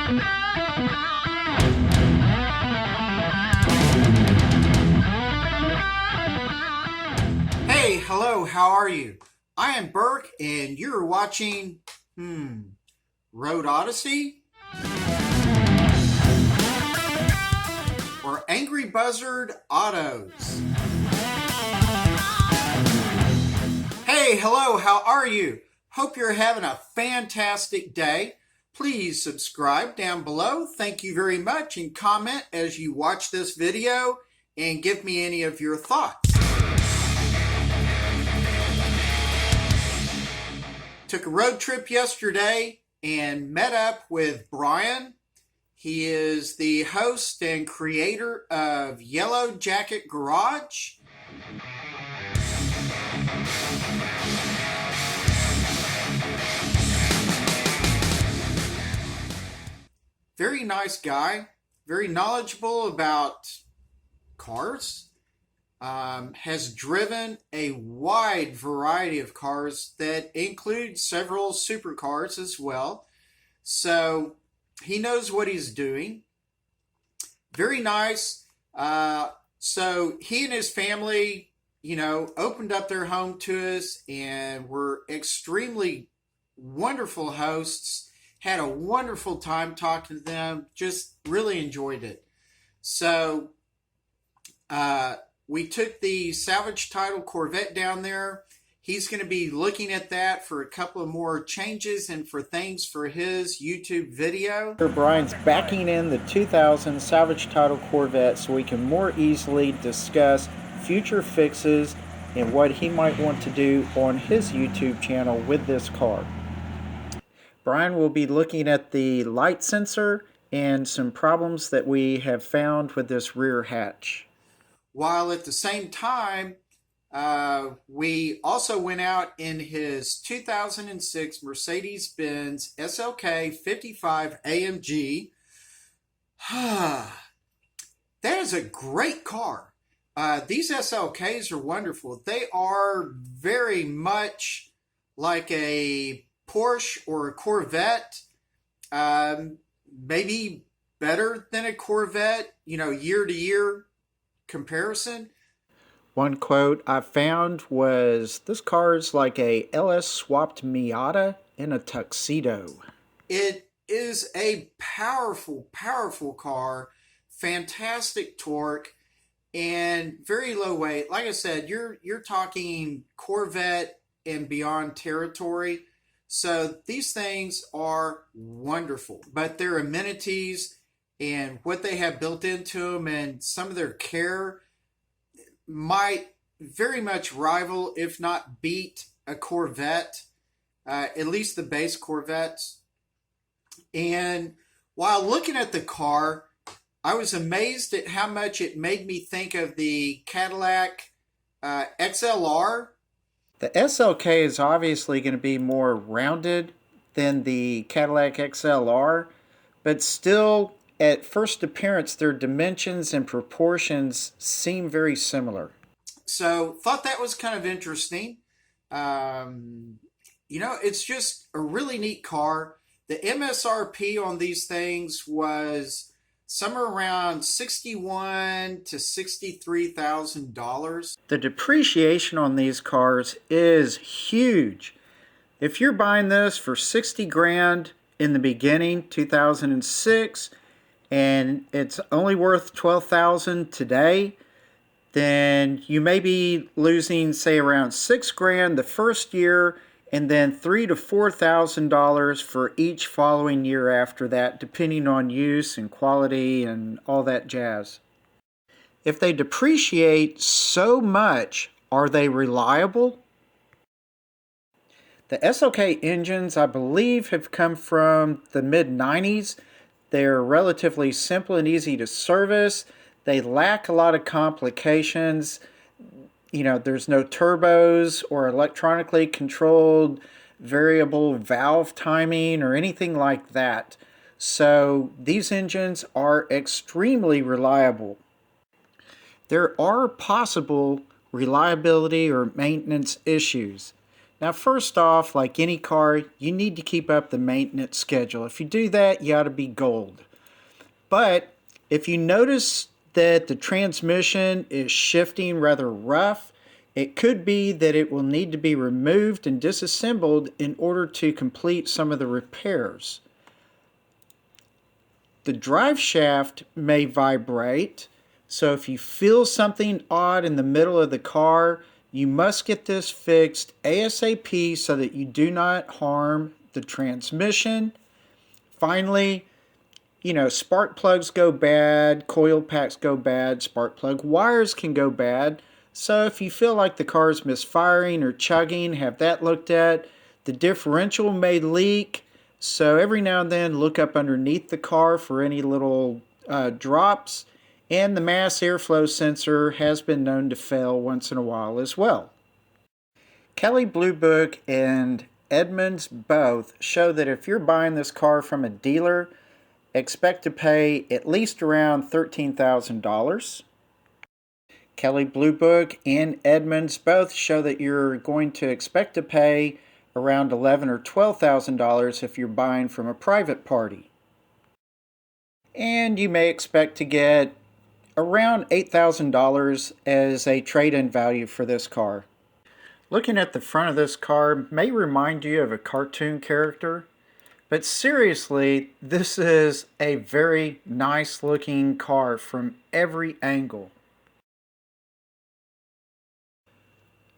Hey, hello, how are you? I am Burke, and you're watching, Road Odyssey? Or Angry Buzzard Autos? Hey, hello, how are you? Hope you're having a fantastic day. Please subscribe down below. Thank you very much, and comment as you watch this video and give me any of your thoughts. Took a road trip yesterday and met up with Brian. He is the host and creator of Yellow Jacket Garage. Very nice guy, very knowledgeable about cars. Has driven a wide variety of cars that include several supercars as well. So he knows what he's doing. Very nice. So he and his family, opened up their home to us and were extremely wonderful hosts. Had a wonderful time talking to them. Just really enjoyed it. So, we took the salvage title Corvette down there. He's going to be looking at that for a couple of more changes and for things for his YouTube video. Brian's backing in the 2000 salvage title Corvette so we can more easily discuss future fixes and what he might want to do on his YouTube channel with this car. Brian will be looking at the light sensor and some problems that we have found with this rear hatch. While at the same time, we also went out in his 2006 Mercedes-Benz SLK55 AMG. That is a great car. These SLKs are wonderful. They are very much like a Porsche or a Corvette, maybe better than a Corvette, year to year comparison. One quote I found was, "This car is like a LS swapped Miata in a tuxedo." It is a powerful, powerful car, fantastic torque, and very low weight. Like I said, you're talking Corvette and beyond territory. So these things are wonderful, but their amenities and what they have built into them and some of their care might very much rival, if not beat, a Corvette, at least the base Corvettes. And while looking at the car, I was amazed at how much it made me think of the Cadillac XLR. The SLK is obviously going to be more rounded than the Cadillac XLR, but still, at first appearance, their dimensions and proportions seem very similar. So, thought that was kind of interesting. It's just a really neat car. The MSRP on these things was somewhere around $61,000 to $63,000. The depreciation on these cars is huge. If you're buying this for $60,000 in the beginning, 2006, and it's only worth $12,000 today, then you may be losing, say, around $6,000 the first year, and then $3,000 to $4,000 for each following year after that, depending on use and quality and all that jazz. If they depreciate so much, are they reliable? The SLK engines, I believe, have come from the mid-90s. They're relatively simple and easy to service. They lack a lot of complications. There's no turbos or electronically controlled variable valve timing or anything like that. So these engines are extremely reliable. There are possible reliability or maintenance issues. Now first off, like any car, you need to keep up the maintenance schedule. If you do that, you ought to be gold. But if you notice that the transmission is shifting rather rough, it could be that it will need to be removed and disassembled in order to complete some of the repairs. The drive shaft may vibrate, so if you feel something odd in the middle of the car, you must get this fixed ASAP so that you do not harm the transmission. Finally, spark plugs go bad, coil packs go bad, spark plug wires can go bad. So if you feel like the car is misfiring or chugging, have that looked at. The differential may leak, so every now and then look up underneath the car for any little drops. And the mass airflow sensor has been known to fail once in a while as well. Kelley Blue Book and Edmunds both show that if you're buying this car from a dealer, expect to pay at least around $13,000. Kelley Blue Book and Edmunds both show that you're going to expect to pay around $11,000 or $12,000 if you're buying from a private party. And you may expect to get around $8,000 as a trade-in value for this car. Looking at the front of this car may remind you of a cartoon character, but seriously, this is a very nice looking car from every angle.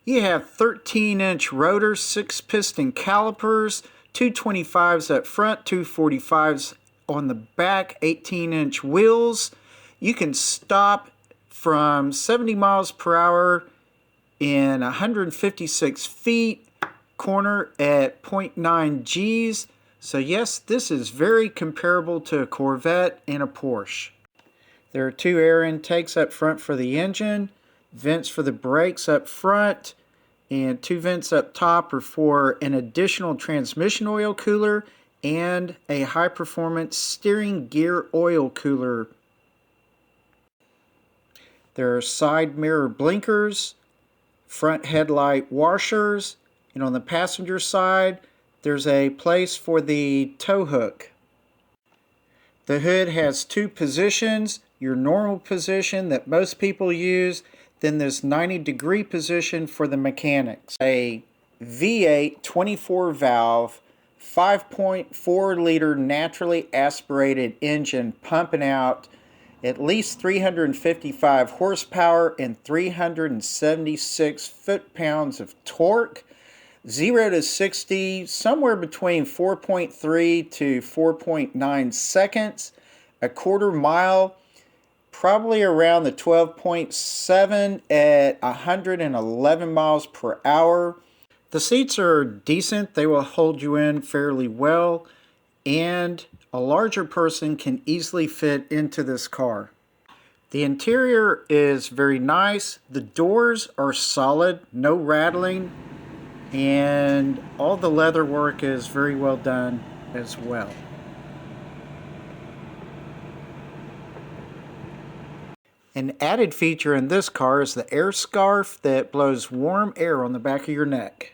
You have 13-inch rotors, 6-piston calipers, 225s up front, 245s on the back, 18-inch wheels. You can stop from 70 miles per hour in 156 feet, corner at 0.9 Gs. So yes, this is very comparable to a Corvette and a Porsche. There are 2 air intakes up front for the engine, vents for the brakes up front, and 2 vents up top are for an additional transmission oil cooler and a high-performance steering gear oil cooler. There are side mirror blinkers, front headlight washers, and on the passenger side, there's a place for the tow hook. The hood has 2 positions, your normal position that most people use, then this 90-degree position for the mechanics. A V8 24 valve, 5.4 liter naturally aspirated engine pumping out at least 355 horsepower and 376 foot-pounds of torque. 0 to 60 somewhere between 4.3 to 4.9 seconds. A quarter mile probably around the 12.7 at 111 miles per hour. The seats are decent. They will hold you in fairly well, and a larger person can easily fit into this car. The interior is very nice. The doors are solid, no rattling, and all the leather work is very well done as well. An added feature in this car is the air scarf that blows warm air on the back of your neck.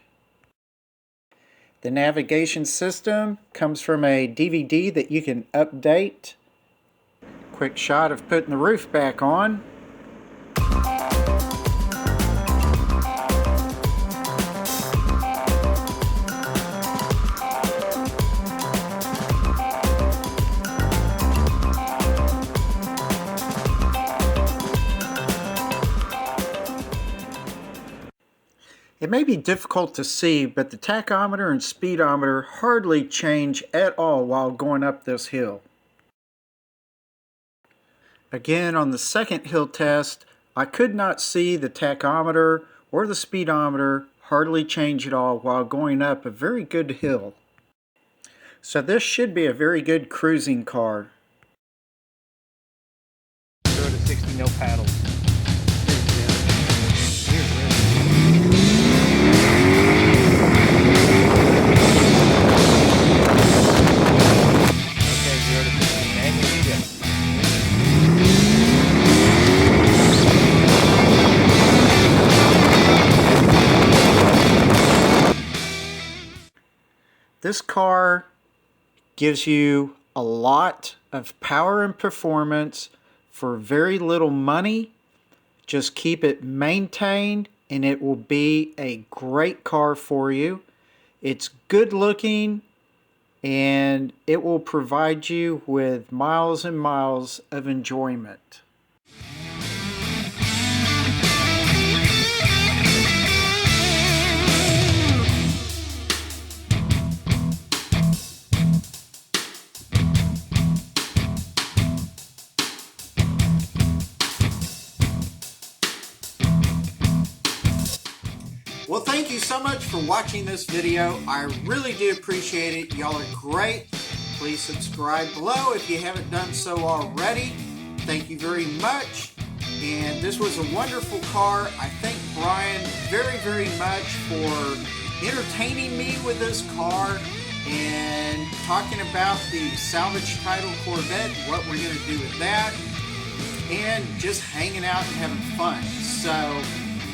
The navigation system comes from a DVD that you can update. Quick shot of putting the roof back on. It may be difficult to see, but the tachometer and speedometer hardly change at all while going up this hill. Again, on the second hill test, I could not see the tachometer or the speedometer hardly change at all while going up a very good hill. So this should be a very good cruising car. 0 to 60, no paddles. This car gives you a lot of power and performance for very little money. Just keep it maintained and it will be a great car for you. It's good looking and it will provide you with miles and miles of enjoyment. Well, thank you so much for watching this video. I really do appreciate it. Y'all are great. Please subscribe below if you haven't done so already. Thank you very much. And this was a wonderful car. I thank Brian very, very much for entertaining me with this car and talking about the salvage title Corvette, what we're going to do with that, and just hanging out and having fun. So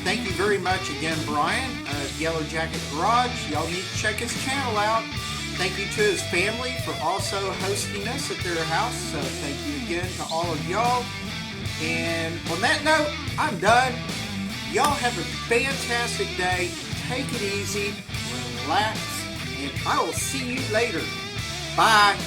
thank you very much again, Brian of Yellow Jacket Garage. Y'all need to check his channel out. Thank you to his family for also hosting us at their house. So thank you again to all of y'all. And on that note, I'm done. Y'all have a fantastic day. Take it easy, relax, and I will see you later. Bye.